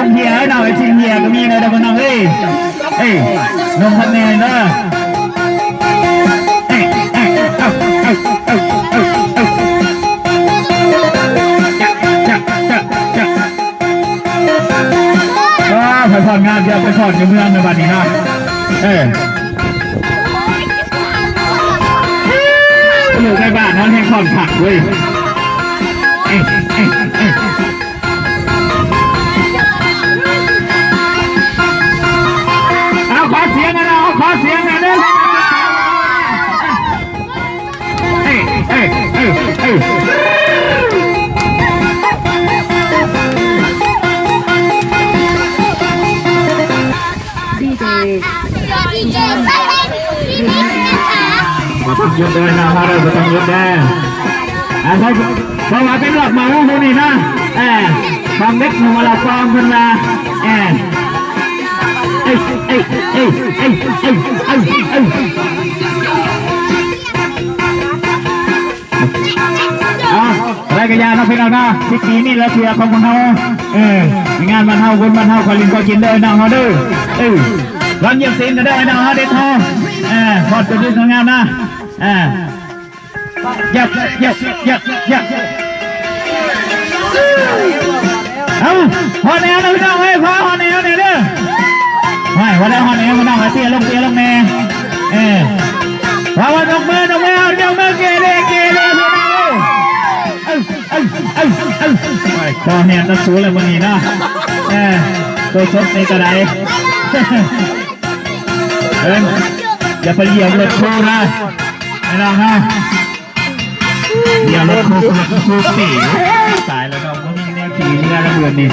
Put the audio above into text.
งเฮียหน่อยชิงเฮียก็มีนะเดี๋ยวน้องเอ้ยนมพันแนนนะไปผ่อนงานเดี๋ยวไปผ่อนในเมืองในวันนี้นะอยู่ในบ้านนั้นให้ผ่อนผักเว้ยเอาขอเสียงนะเอาขอเสียงนะเด้อมาตั้งยุดเลยนะฮะเราจะตั้งยุดแน่เพราะว่าเป็นหลักมาว่าพวกนี้นะความเล็กหนูมาเราฟองขึ้นมาอะไรกันยานะพี่น้องนะพิธีนี่ละเพียของคนเฮางานบ้านเฮาคนบ้านเฮาคอยลินคอยกินเด้อน้องเฮาเด้อวันเยี่ยมสินกันเด้อน้องเฮาเด็ดทองพอดตัวยืนของงานนะยับเอาพอแนวนะพี่น้องเฮ้ยพอแนวเนี่ยเด้อไม่พอได้พอแนวพี่น้องเตี้ยลงแน่พอวันยกมือยกมือเกเรพี่น้องพอแนวจะสู้เลยวันนี้นะตัวชดในกระไดอย่าไปเหยียบรถโค้นะไม่ต้องนะเหยียบรถโค้สีตายแล้วน้องก็มีแนวขี่เรือระเบิดนี่